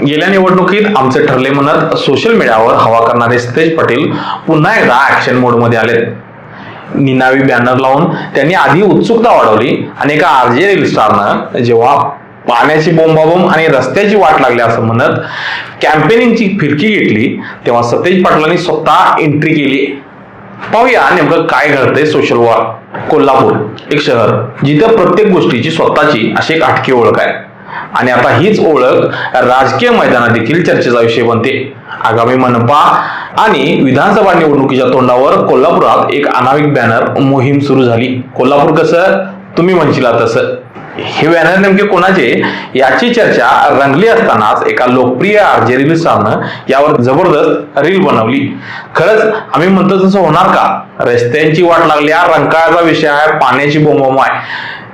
गेल्या निवडणुकीत आमचे ठरले म्हणत सोशल मीडियावर हवा करणारे सतेज पाटील पुन्हा एकदा ऍक्शन मोड मध्ये आले. निनावी बॅनर लावून त्यांनी आधी उत्सुकता वाढवली आणि एका आरजे रील स्टारनं जेव्हा पाण्याची बोंबाबोंब आणि रस्त्याची वाट लागली असं म्हणत कॅम्पेनिंगची फिरकी घेतली तेव्हा सतेज पाटलांनी स्वतः एंट्री केली. पाहूया नेमकं काय घडतंय सोशल वॉर. कोल्हापूर एक शहर जिथं प्रत्येक गोष्टीची स्वतःची अशी एक आटकी ओळख आहे आणि आता हीच ओळख राजकीय मैदानात देखील चर्चेचा विषय बनते. आगामी मनपा आणि विधानसभा निवडणुकीच्या तोंडावर कोल्हापुरात एक अनाविक बॅनर मोहीम सुरू झाली. कोल्हापूर कसं तुम्ही म्हणशीला तसं. हे बॅनर नेमके कोणाचे याची चर्चा रंगली असतानाच एका लोकप्रिय आरजे रील स्टारनं यावर जबरदस्त रील बनवली. खरंच आम्ही म्हणतो तसं होणार का? रस्त्यांची वाट लागल्या, रंकाळाचा विषय आहे, पाण्याची बोंबाबोंब आहे,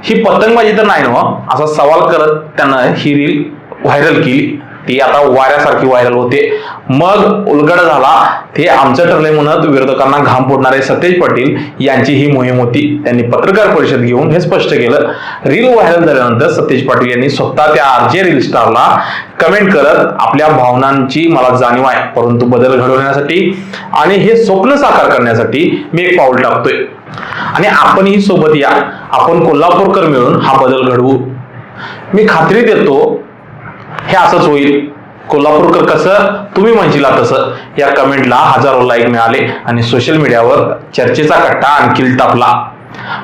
ही पतंगबाजी तर नाही ना असा सवाल करत त्यानं ही रील व्हायरल केली. ती आता वाऱ्यासारखी व्हायरल होते. मग उलगडा झाला ते आमचं ठरले म्हणत विरोधकांना घाम फोडणारे सतेज पाटील यांची ही मोहीम होती. त्यांनी पत्रकार परिषद घेऊन हे स्पष्ट केलं. रील व्हायरल झाल्यानंतर सतेज पाटील यांनी स्वतः त्या आरजे रील स्टारला कमेंट करत आपल्या भावनांची मला जाणीव आहे, परंतु बदल घडवण्यासाठी आणि हे स्वप्न साकार करण्यासाठी मी एक पाऊल टाकतोय आणि आपणही सोबत या. आपण कोल्हापूरकर मिळून हा बदल घडवू. मी खात्री देतो हे असंच होईल. कोल्हापूरकर कसं तुम्ही म्हणशीला तसं या कमेंटला हजारो लाईक मिळाले आणि सोशल मीडियावर चर्चेचा कट्टा आणखी तापला.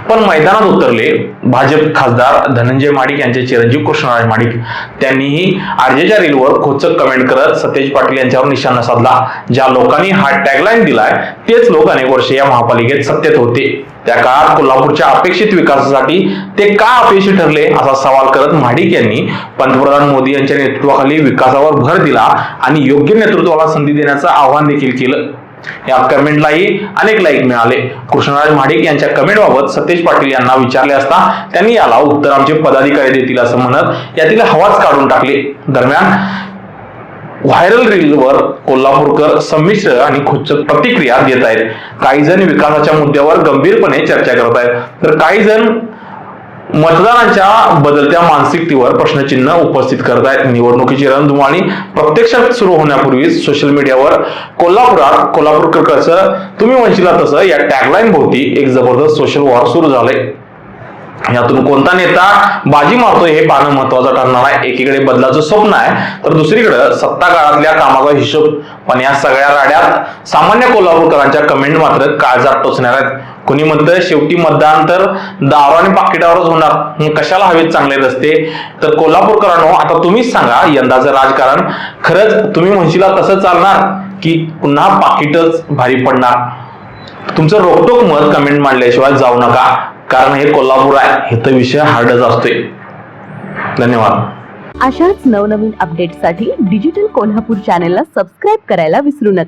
पण मैदानात उतरले भाजप खासदार धनंजय माडिक यांचे चिरंजीव कृष्णराज माडिक. त्यांनीही आरजेच्या रीलवर खोचक कमेंट करत सतेज पाटील यांच्यावर निशाणा साधला. ज्या लोकांनी हा टॅगलाईन दिलाय तेच लोक अनेक वर्षे या महापालिकेत सत्तेत होते. त्या काळात कोल्हापूरच्या अपेक्षित विकासासाठी ते का अपयशी ठरले असा सवाल करत माडिक यांनी पंतप्रधान मोदी यांच्या नेतृत्वाखाली विकासावर भर दिला आणि योग्य नेतृत्वाला संधी देण्याचं आवाहन देखील केलं. या कमेंटलाही अनेक लाईक मिळाले. कृष्णराज माडिक यांच्या कमेंट बाबत सतेज पाटील यांना विचारले असता त्यांनी याला उत्तर आमचे पदाधिकारी देतील असं म्हणत यातील हवाच काढून टाकली. दरम्यान व्हायरल रीलवर कोल्हापूरकर संमिश्र आणि खोचक प्रतिक्रिया देत आहेत. काही जण विकासाच्या मुद्द्यावर गंभीरपणे चर्चा करत आहेत तर काही जण मतदारांच्या बदलत्या मानसिकतेवर प्रश्नचिन्ह उपस्थित करत आहेत. निवडणुकीची रणधुमाळी प्रत्यक्षात सुरू होण्यापूर्वी सोशल मीडियावर कोल्हापूरकर कसं तुम्ही म्हणशीला तसं या टॅगलाईन भोवती एक जबरदस्त सोशल वॉर सुरू झालंय. यातून कोणता नेता बाजी मारतोय हे पाहणं महत्वाचं ठरणार आहे. एकीकडे बदलाचं स्वप्न आहे तर दुसरीकडे सत्ता काळातल्या कामाचा हिशोब. पण या सगळ्या राड्यात सामान्य कोल्हापूरकरांच्या कमेंट मात्र काळजात टोचणार आहेत. कोणी म्हणतं शेवटी मतदान तर दारू आणि पाकिटावरच होणार, कशाला हवेत चांगले रस्ते. तर कोल्हापूरकरांनो आता तुम्हीच सांगा, यंदाचं राजकारण खरंच तुम्ही म्हणशीला तसं चालणार की पुन्हा पाकिटच भारी पडणार? तुमचं रोखटोक मत कमेंट मांडल्याशिवाय जाऊ नका, कारण हे कोल्हापूर आहे, हे तर विषय हार्डच असतोय. धन्यवाद. अशाच नवनवीन अपडेट्ससाठी डिजिटल कोल्हापूर चॅनेलला सबस्क्राईब करायला विसरू नका.